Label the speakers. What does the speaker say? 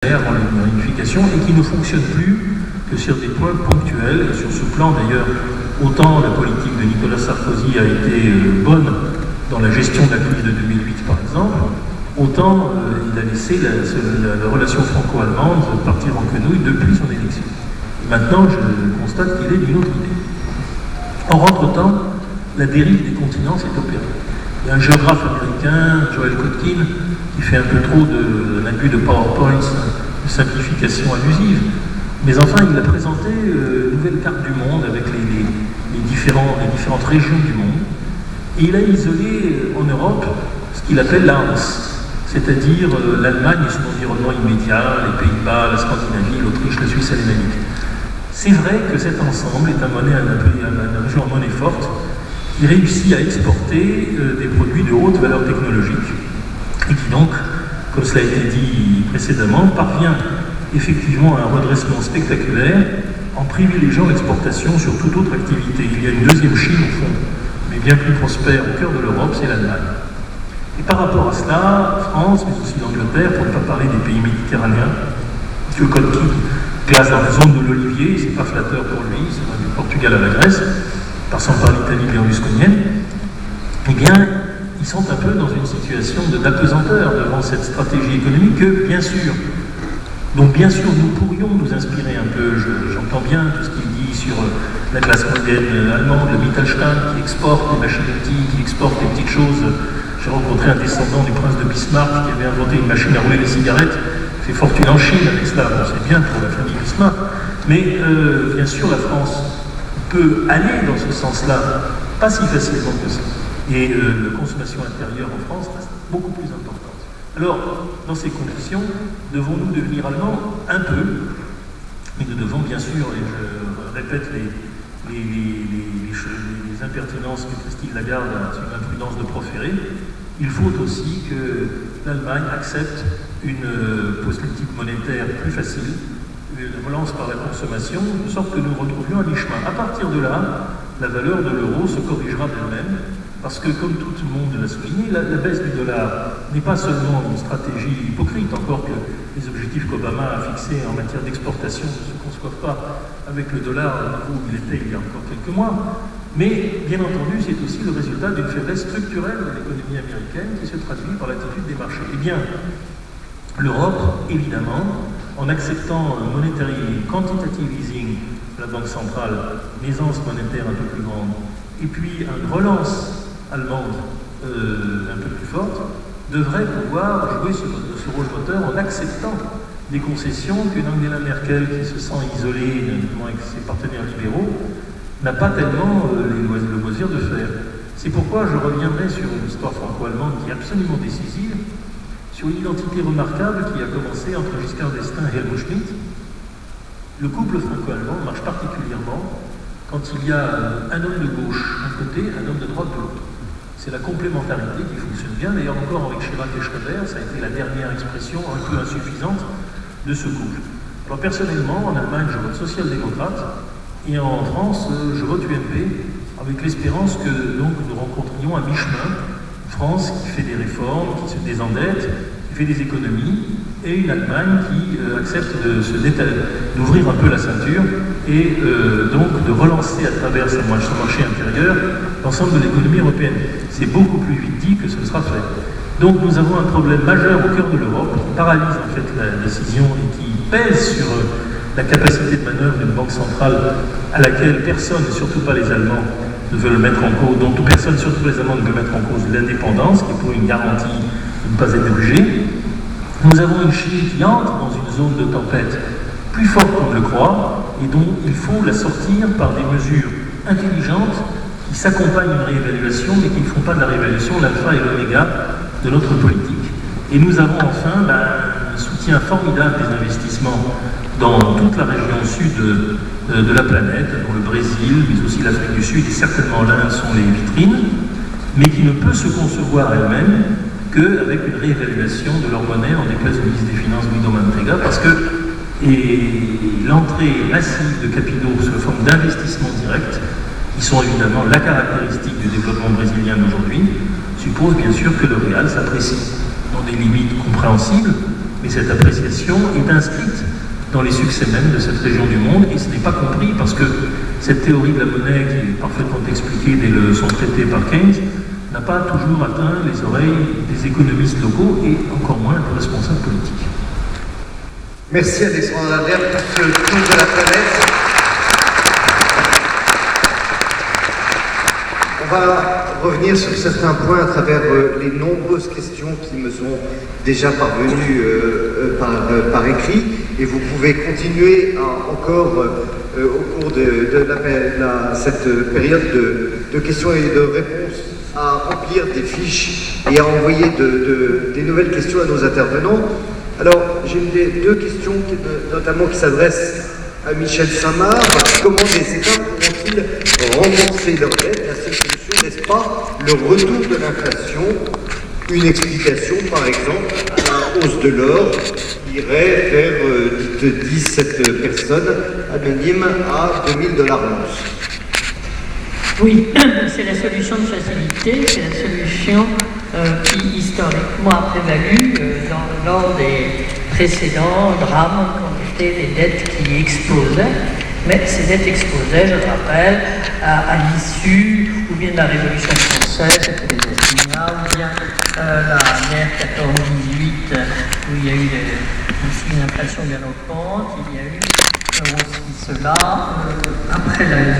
Speaker 1: en unification et qui ne fonctionne plus que sur des points ponctuels. Et sur ce plan, d'ailleurs, autant la politique de Nicolas Sarkozy a été bonne dans la gestion de la crise de 2008, par exemple, autant il a laissé la relation franco-allemande partir en quenouille depuis son élection. Et maintenant, je constate qu'il est d'une autre idée. Or, entre-temps, la dérive des continents s'est opérée. Il y a un géographe américain, Joel Kotkin, qui fait un peu trop de l'abus de PowerPoint, de simplification abusive. Mais enfin, il a présenté une nouvelle carte du monde avec les différentes régions du monde. Et il a isolé en Europe ce qu'il appelle l'ANS, c'est-à-dire l'Allemagne et son environnement immédiat, les Pays-Bas, la Scandinavie, l'Autriche, la Suisse alémanique. C'est vrai que cet ensemble est une région en monnaie forte qui réussit à exporter des produits de haute valeur technologique et qui donc, comme cela a été dit précédemment, parvient effectivement à un redressement spectaculaire en privilégiant l'exportation sur toute autre activité. Il y a une deuxième Chine au fond, mais bien plus prospère au cœur de l'Europe, c'est l'Allemagne. Et par rapport à cela, France, mais aussi l'Angleterre, pour ne pas parler des pays méditerranéens, M. Kotkin classe dans la zone de l'Olivier, c'est pas flatteur pour lui, c'est du Portugal à la Grèce, passant par l'Italie berlusconienne, eh bien, ils sont un peu dans une situation d'apesanteur devant cette stratégie économique que, bien sûr, nous pourrions nous inspirer un peu. J'entends bien tout ce qu'il dit sur la classe moyenne allemande, le Mittelstand, qui exporte des machines-outils, qui exporte des petites choses. J'ai rencontré un descendant du prince de Bismarck qui avait inventé une machine à rouler les cigarettes, fait fortune en Chine avec cela. Bon, c'est bien pour la famille Bismarck, mais bien sûr, la France peut aller dans ce sens-là, pas si facilement que ça. Et la consommation intérieure en France reste beaucoup plus importante. Alors, dans ces conditions, devons-nous devenir allemands? Un peu, mais nous devons bien sûr, et je répète les impertinences que Christine Lagarde a sur l'imprudence de proférer, il faut aussi que l'Allemagne accepte une politique monétaire plus facile, une relance par la consommation, de sorte que nous retrouvions un mi-chemin. À partir de là, la valeur de l'euro se corrigera d'elle-même, parce que, comme tout le monde l'a souligné, la baisse du dollar n'est pas seulement une stratégie hypocrite, encore que les objectifs qu'Obama a fixés en matière d'exportation ne se conçoivent pas avec le dollar au niveau où il était il y a encore quelques mois, mais bien entendu, c'est aussi le résultat d'une faiblesse structurelle de l'économie américaine qui se traduit par l'attitude des marchés. Eh bien, l'Europe, évidemment, en acceptant un monetary quantitative easing de la Banque centrale, une aisance monétaire un peu plus grande, et puis une relance allemande un peu plus forte, devrait pouvoir jouer ce rôle moteur en acceptant des concessions qu'une Angela Merkel qui se sent isolée, notamment avec ses partenaires libéraux, n'a pas tellement le loisir de faire. C'est pourquoi je reviendrai sur une histoire franco-allemande qui est absolument décisive, sur une identité remarquable qui a commencé entre Giscard d'Estaing et Helmut Schmidt. Le couple franco-allemand marche particulièrement quand il y a un homme de gauche d'un côté, un homme de droite de l'autre. C'est la complémentarité qui fonctionne bien. D'ailleurs, encore avec Chirac et Schröder, ça a été la dernière expression un peu insuffisante de ce couple. Alors personnellement, en Allemagne, je vote social-démocrate, et en France, je vote UMP, avec l'espérance que donc, nous rencontrions un mi-chemin, une France qui fait des réformes, qui se désendette, qui fait des économies, et une Allemagne qui accepte d'ouvrir un peu la ceinture et donc de relancer à travers son marché intérieur l'ensemble de l'économie européenne. C'est beaucoup plus vite dit que ce sera fait. Donc nous avons un problème majeur au cœur de l'Europe qui paralyse en fait la décision et qui pèse sur la capacité de manœuvre d'une banque centrale à laquelle personne, et surtout pas les Allemands, ne veut le mettre en cause, dont personne, surtout les Allemands, ne veut mettre en cause l'indépendance, qui est pour une garantie de ne pas être brûlée. Nous avons une Chine qui entre dans une zone de tempête plus forte qu'on ne le croit et dont il faut la sortir par des mesures intelligentes qui s'accompagnent d'une réévaluation mais qui ne font pas de la réévaluation l'alpha et l'oméga de notre politique. Et nous avons enfin un soutien formidable des investissements dans toute la région sud de la planète, dont le Brésil, mais aussi l'Afrique du Sud et certainement l'Inde sont les vitrines, mais qui ne peut se concevoir elle-même qu'avec une réévaluation de leur monnaie en déplace du ministre des Finances Guido Mantega, parce que l'entrée massive de capitaux sous la forme d'investissements directs, qui sont évidemment la caractéristique du développement brésilien d'aujourd'hui, suppose bien sûr que le réal s'apprécie dans des limites compréhensibles, mais cette appréciation est inscrite dans les succès même de cette région du monde, et ce n'est pas compris parce que cette théorie de la monnaie, qui est parfaitement expliquée dès le son traité par Keynes, n'a pas toujours atteint les oreilles des économistes locaux et encore moins des responsables politiques.
Speaker 2: Merci Alexandre Adler pour ce tour de la planète. On va revenir sur certains points à travers les nombreuses questions qui me sont déjà parvenues par écrit, et vous pouvez continuer encore au cours de cette période de questions et de réponses à remplir des fiches et à envoyer des nouvelles questions à nos intervenants. Alors, j'ai deux questions notamment qui s'adressent à Michel Samar. Comment les États pourront-ils rembourser leurs dettes? La seule solution, n'est-ce pas, le retour de l'inflation? Une explication, par exemple, à la hausse de l'or qui irait faire 17 personnes anonymes à $2000 l'once.
Speaker 3: Oui, c'est la solution de facilité, c'est la solution qui historiquement a prévalu lors des précédents drames qui étaient les dettes qui explosaient. Mais ces dettes explosaient, je le rappelle, à l'issue ou bien de la Révolution française, c'était les assignats, ou bien la guerre 14-18, où il y a eu une inflation galopante, il y a eu aussi cela après la